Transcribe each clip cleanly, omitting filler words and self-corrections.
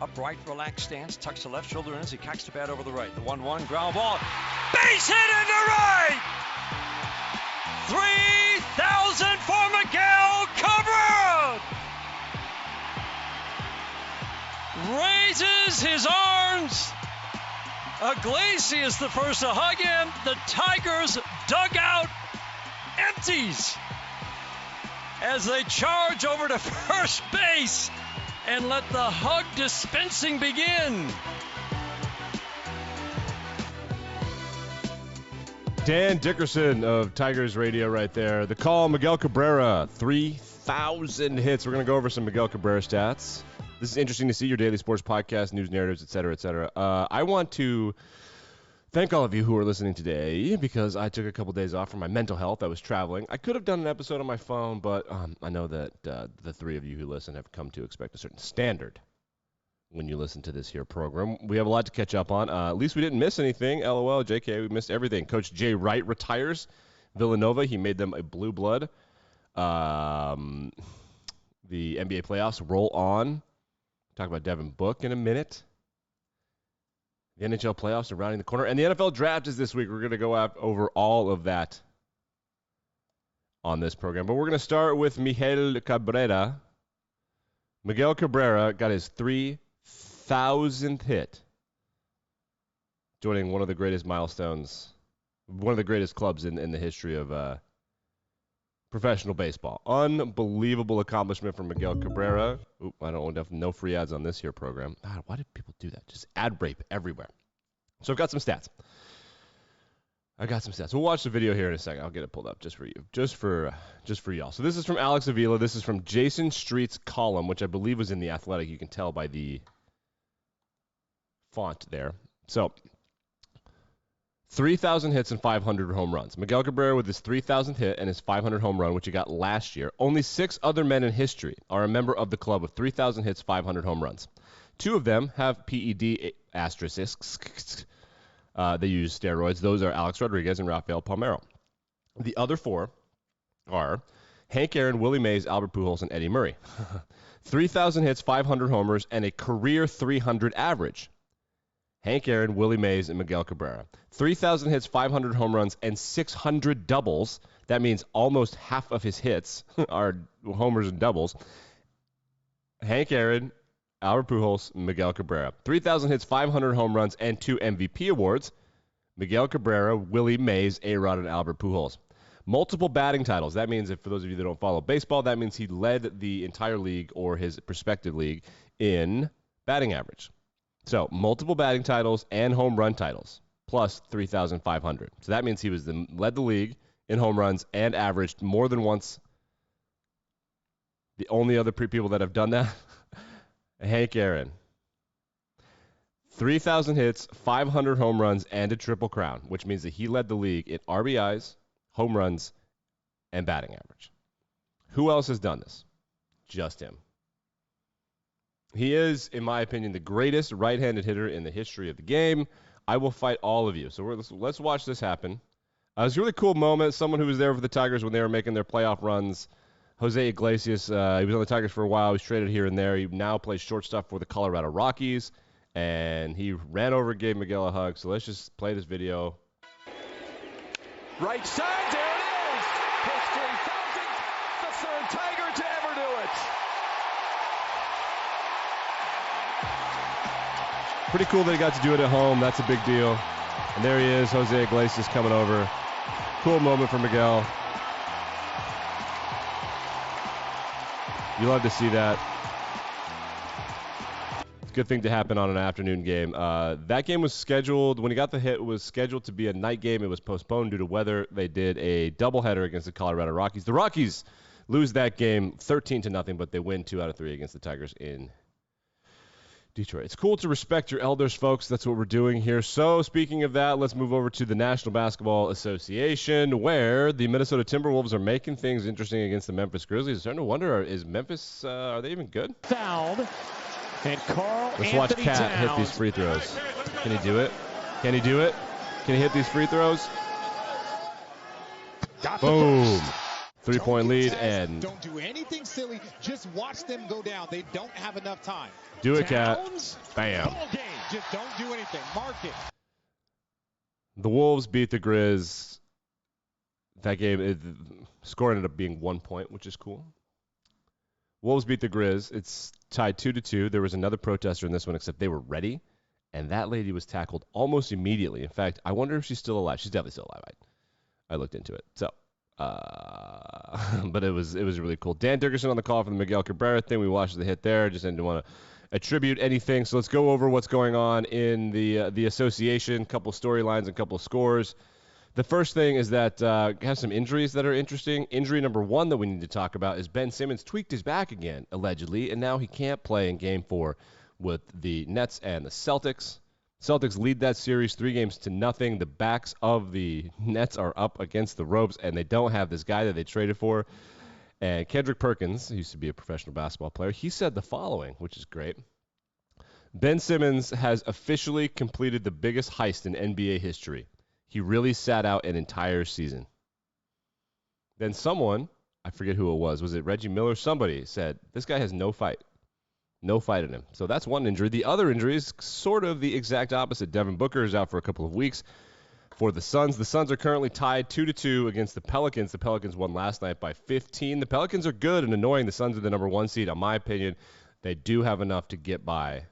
Upright, relaxed stance, tucks the left shoulder in as he cocks the bat over the right. The 1-1 ground ball. Base hit into right! 3,000 for Miguel Cabrera! Raises his arms. Iglesias the first to hug him. The Tigers dugout empties as they charge over to first base and let the hug dispensing begin. Dan Dickerson of Tigers Radio right there. The call, Miguel Cabrera, 3,000 hits. We're going to go over some Miguel Cabrera stats. This is interesting to see, your daily sports podcast, news narratives, et cetera, et cetera. I want to thank all of you who are listening today because I took a couple days off for my mental health. I was traveling. I could have done an episode on my phone, but I know that the three of you who listen have come to expect a certain standard when you listen to this here program. We have a lot to catch up on. At least we didn't miss anything. LOL, JK, we missed everything. Coach Jay Wright retires. Villanova, he made them a blue blood. The NBA playoffs roll on. Talk about Devin Book in a minute. The Nhl Playoffs are rounding the corner. And the NFL Draft is this week. We're going to go over all of that on this program. But we're going to start with Miguel Cabrera. Miguel Cabrera got his 3,000th hit, joining one of the greatest milestones, one of the greatest clubs in the history of professional baseball. Unbelievable accomplishment from Miguel Cabrera. Oop, I don't want no free ads on this here program. God, why did people do that? Just ad rape everywhere. So I've got some stats. We'll watch the video here in a second. I'll get it pulled up just for you, just for y'all. So this is from Alex Avila. This is from Jason Street's column, which I believe was in The Athletic. You can tell by the font there. So 3,000 hits and 500 home runs. Miguel Cabrera with his 3,000th hit and his 500 home run, which he got last year. Only 6 other men in history are a member of the club with 3,000 hits, 500 home runs. 2 of them have PED asterisks. They use steroids. Those are Alex Rodriguez and Rafael Palmeiro. The other 4 are Hank Aaron, Willie Mays, Albert Pujols, and Eddie Murray. 3,000 hits, 500 homers, and a career 300 average. Hank Aaron, Willie Mays, and Miguel Cabrera. 3,000 hits, 500 home runs, and 600 doubles. That means almost half of his hits are homers and doubles. Hank Aaron, Albert Pujols, Miguel Cabrera. 3,000 hits, 500 home runs, and 2 MVP awards. Miguel Cabrera, Willie Mays, A-Rod, and Albert Pujols. Multiple batting titles. That means, for those of you that don't follow baseball, that means he led the entire league or his prospective league in batting average. So, multiple batting titles and home run titles, plus 3,500. So that means he led the league in home runs and averaged more than once. The only other people that have done that, Hank Aaron. 3,000 hits, 500 home runs, and a triple crown, which means that he led the league in RBIs, home runs, and batting average. Who else has done this? Just him. He is, in my opinion, the greatest right-handed hitter in the history of the game. I will fight all of you. So let's watch this happen. It was a really cool moment. Someone who was there for the Tigers when they were making their playoff runs, Jose Iglesias, he was on the Tigers for a while. He was traded here and there. He now plays shortstop for the Colorado Rockies, and he ran over and gave Miguel a hug. So let's just play this video. Right side, there it is! His 3,000th, the third Tiger to ever do it! Pretty cool that he got to do it at home. That's a big deal. And there he is, Jose Iglesias coming over. Cool moment for Miguel. You love to see that. It's a good thing to happen on an afternoon game. That game was scheduled, when he got the hit, it was scheduled to be a night game. It was postponed due to weather. They did a doubleheader against the Colorado Rockies. The Rockies lose that game 13-0, but they win 2 out of 3 against the Tigers in Detroit. It's cool to respect your elders, folks. That's what we're doing here. So, speaking of that, let's move over to the National Basketball Association, where the Minnesota Timberwolves are making things interesting against the Memphis Grizzlies. I'm starting to wonder, is Memphis, are they even good? Fouled. And Carl Let's watch Cat hit these free throws. Can he do it? Can he do it? Can he hit these free throws? Boom. 3-point lead, and don't do anything silly. Just watch them go down. They don't have enough time. do it, Cat. Bam. Ball game. Just don't do anything. Mark it. The Wolves beat the Grizz. That game, score ended up being 1 point, which is cool. Wolves beat the Grizz. It's tied 2-2. There was another protester in this one, except they were ready, and that lady was tackled almost immediately. In fact, I wonder if she's still alive. She's definitely still alive. I looked into it. So, but it was really cool. Dan Dickerson on the call for the Miguel Cabrera thing. We watched the hit there. Just didn't want to attribute anything. So let's go over what's going on in the association. A couple storylines and a couple scores. The first thing is that have some injuries that are interesting. Injury number one that we need to talk about is Ben Simmons tweaked his back again, allegedly, and now he can't play in Game 4 with the Nets and the Celtics. Celtics lead that series 3-0. The backs of the Nets are up against the ropes, and they don't have this guy that they traded for. And Kendrick Perkins, who used to be a professional basketball player, he said the following, which is great. Ben Simmons has officially completed the biggest heist in NBA history. He really sat out an entire season. Then someone, I forget who it was it Reggie Miller? Somebody said, this guy has no fight. No fight in him. So that's one injury. The other injury is sort of the exact opposite. Devin Booker is out for a couple of weeks for the Suns. The Suns are currently tied 2-2 against the Pelicans. The Pelicans won last night by 15. The Pelicans are good and annoying. The Suns are the number 1 seed. In my opinion, they do have enough to get by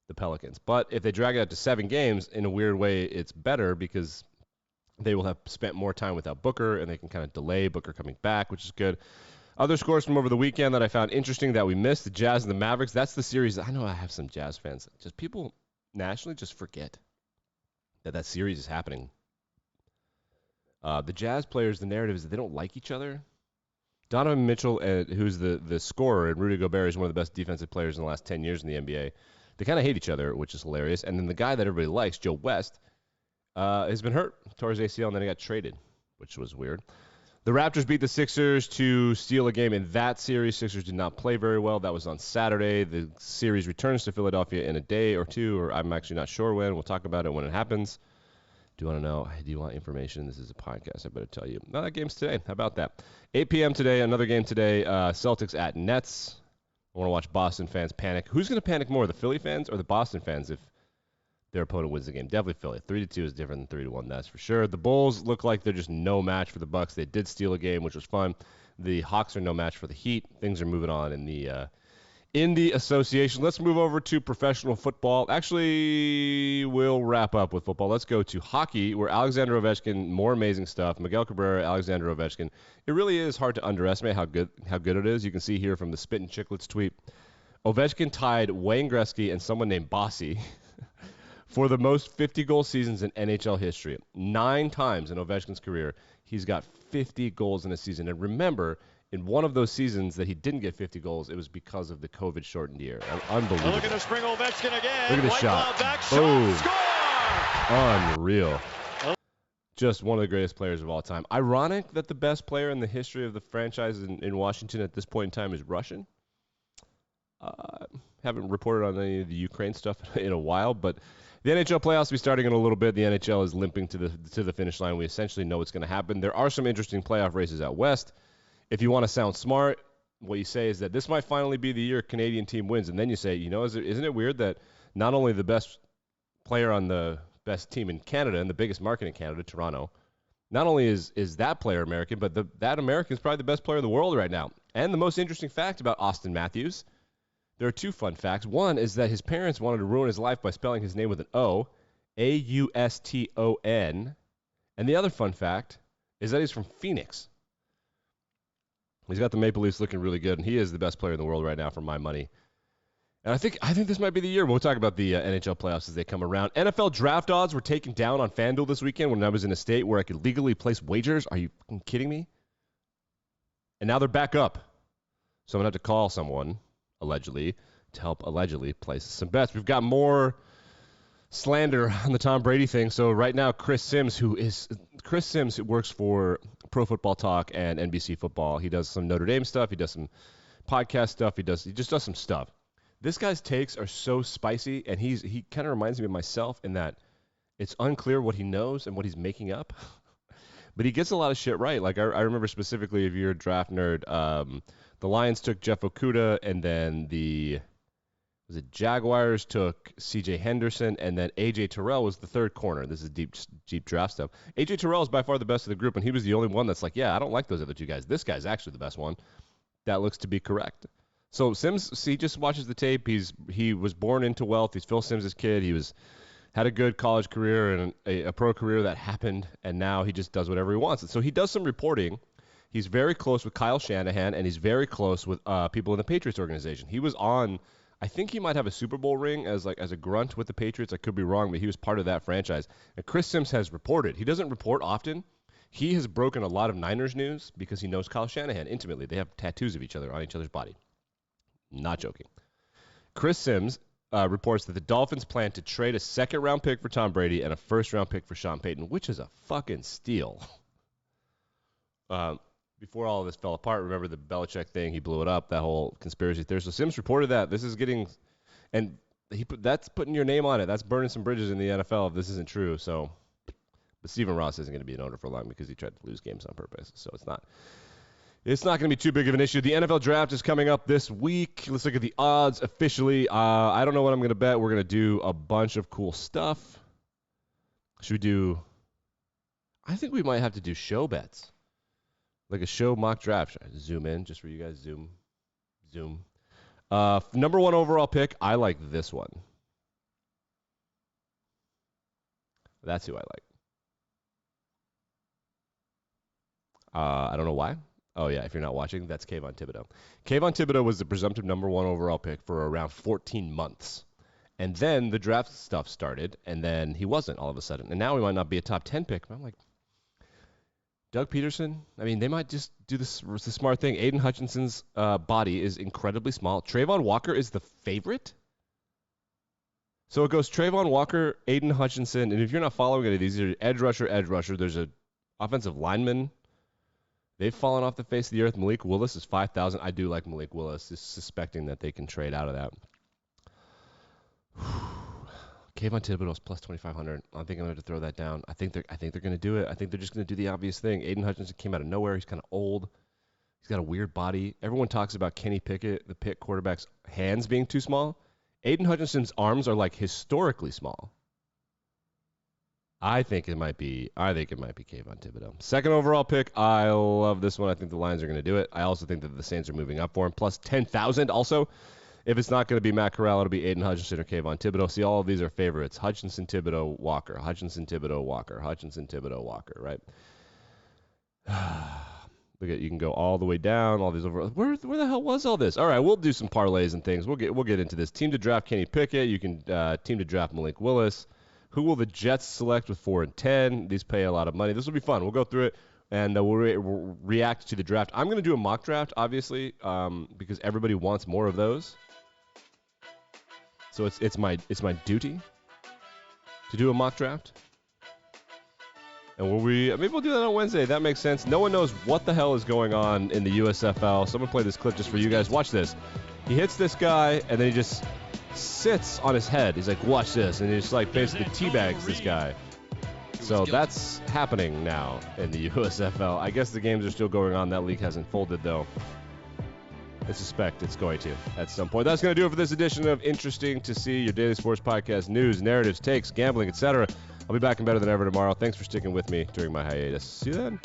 the Pelicans. But if they drag it out to 7 games, in a weird way, it's better because they will have spent more time without Booker, and they can kind of delay Booker coming back, which is good. Other scores from over the weekend that I found interesting that we missed, the Jazz and the Mavericks. That's the series. I know I have some Jazz fans. Just people nationally just forget that series is happening. The Jazz players, the narrative is that they don't like each other. Donovan Mitchell, who's the scorer, and Rudy Gobert is one of the best defensive players in the last 10 years in the NBA. They kind of hate each other, which is hilarious. And then the guy that everybody likes, Joe West, has been hurt, tore his ACL, and then he got traded, which was weird. The Raptors beat the Sixers to steal a game in that series. Sixers did not play very well. That was on Saturday. The series returns to Philadelphia in a day or two, or I'm actually not sure when. We'll talk about it when it happens. Do you want to know? Do you want information? This is a podcast. I better tell you. No, that game's today. How about that? 8 p.m. today, another game today. Celtics at Nets. I want to watch Boston fans panic. Who's going to panic more, the Philly fans or the Boston fans if their opponent wins the game? Definitely Philly. 3-2 is different than 3-1, that's for sure. The Bulls look like they're just no match for the Bucks. They did steal a game, which was fun. The Hawks are no match for the Heat. Things are moving on in the association. Let's move over to professional football. Actually, we'll wrap up with football. Let's go to hockey, where Alexander Ovechkin, more amazing stuff. Miguel Cabrera, Alexander Ovechkin. It really is hard to underestimate how good it is. You can see here from the Spittin' Chicklets tweet. Ovechkin tied Wayne Gretzky and someone named Bossy for the most 50-goal seasons in NHL history. 9 times in Ovechkin's career, he's got 50 goals in a season. And remember, in one of those seasons that he didn't get 50 goals, it was because of the COVID-shortened year. Unbelievable. Look at the spring Ovechkin again. Look at the White shot. Back, Boom. Score! Unreal. Just one of the greatest players of all time. Ironic that the best player in the history of the franchise in Washington at this point in time is Russian. Haven't reported on any of the Ukraine stuff in a while, but the NHL playoffs will be starting in a little bit. The NHL is limping to the finish line. We essentially know what's going to happen. There are some interesting playoff races out west. If you want to sound smart, what you say is that this might finally be the year a Canadian team wins. And then you say, isn't it weird that not only the best player on the best team in Canada and the biggest market in Canada, Toronto, not only is that player American, but that American is probably the best player in the world right now. And the most interesting fact about Austin Matthews, there are 2 fun facts. One is that his parents wanted to ruin his life by spelling his name with an O, Auston. And the other fun fact is that he's from Phoenix. He's got the Maple Leafs looking really good, and he is the best player in the world right now for my money. And I think this might be the year. We'll talk about the NHL playoffs as they come around. NFL draft odds were taken down on FanDuel this weekend when I was in a state where I could legally place wagers. Are you kidding me? And now they're back up. So I'm going to have to call someone, allegedly, to help allegedly place some bets. We've got more slander on the Tom Brady thing. So right now, Chris Sims, who works for Pro Football Talk and NBC Football. He does some Notre Dame stuff. He does some podcast stuff. He just does some stuff. This guy's takes are so spicy, and he kind of reminds me of myself in that it's unclear what he knows and what he's making up. But he gets a lot of shit right. Like, I remember specifically, if you're a draft nerd, the Lions took Jeff Okudah, and then the Jaguars took C.J. Henderson, and then A.J. Terrell was the third corner. This is deep draft stuff. A.J. Terrell is by far the best of the group, and he was the only one that's like, yeah, I don't like those other two guys. This guy's actually the best one. That looks to be correct. So Sims, he just watches the tape. He was born into wealth. He's Phil Sims' kid. He had a good college career and a pro career that happened, and now he just does whatever he wants. And so he does some reporting. He's very close with Kyle Shanahan, and he's very close with people in the Patriots organization. He was on, I think he might have a Super Bowl ring as a grunt with the Patriots. I could be wrong, but he was part of that franchise. And Chris Sims has reported. He doesn't report often. He has broken a lot of Niners news because he knows Kyle Shanahan intimately. They have tattoos of each other on each other's body. Not joking. Chris Sims reports that the Dolphins plan to trade a second-round pick for Tom Brady and a first-round pick for Sean Payton, which is a fucking steal. Before all of this fell apart, remember the Belichick thing? He blew it up, that whole conspiracy theory. So Sims reported that. This is getting – and that's putting your name on it. That's burning some bridges in the NFL if this isn't true. So, but Stephen Ross isn't going to be an owner for long because he tried to lose games on purpose. So it's not going to be too big of an issue. The NFL draft is coming up this week. Let's look at the odds officially. I don't know what I'm going to bet. We're going to do a bunch of cool stuff. Should we do – I think we might have to do show bets. Like a show mock draft. Should I zoom in just for you guys? Zoom. Number one overall pick, I like this one. That's who I like. I don't know why. Oh, yeah, if you're not watching, that's Kayvon Thibodeau. Kayvon Thibodeau was the presumptive number one overall pick for around 14 months. And then the draft stuff started, and then he wasn't all of a sudden. And now he might not be a top 10 pick. But I'm like, Doug Peterson, I mean, they might just do the smart thing. Aiden Hutchinson's body is incredibly small. Trayvon Walker is the favorite. So it goes Trayvon Walker, Aiden Hutchinson, and if you're not following any of these, are edge rusher. There's an offensive lineman. They've fallen off the face of the earth. Malik Willis is 5,000. I do like Malik Willis, just suspecting that they can trade out of that. Kayvon Thibodeau's plus 2,500. I think I'm going to throw that down. I think they're going to do it. I think they're just going to do the obvious thing. Aiden Hutchinson came out of nowhere. He's kind of old. He's got a weird body. Everyone talks about Kenny Pickett, the Pitt quarterback's hands being too small. Aiden Hutchinson's arms are like historically small. I think it might be Kayvon Thibodeau. Second overall pick. I love this one. I think the Lions are going to do it. I also think that the Saints are moving up for him. Plus 10,000 also. If it's not going to be Matt Corral, it'll be Aiden Hutchinson or Kayvon Thibodeau. See, all of these are favorites. Hutchinson, Thibodeau, Walker. Hutchinson, Thibodeau, Walker. Hutchinson, Thibodeau, Walker, right? Look at, you can go all the way down, all these over. Where the hell was all this? All right, we'll do some parlays and things. We'll get into this. Team to draft Kenny Pickett. You can team to draft Malik Willis. Who will the Jets select with 4 and 10? These pay a lot of money. This will be fun. We'll go through it, and we'll react to the draft. I'm going to do a mock draft, obviously, because everybody wants more of those. So it's my duty to do a mock draft. And maybe we'll do that on Wednesday. That makes sense. No one knows what the hell is going on in the USFL. Someone play this clip just for you guys. Watch this. He hits this guy, and then he just sits on his head. He's like, watch this. And he just like basically teabags this guy. So that's happening now in the USFL. I guess the games are still going on. That league hasn't folded, though. I suspect it's going to at some point. That's going to do it for this edition of Interesting to See, your daily sports podcast, news, narratives, takes, gambling, etc. I'll be back and better than ever tomorrow. Thanks for sticking with me during my hiatus. See you then.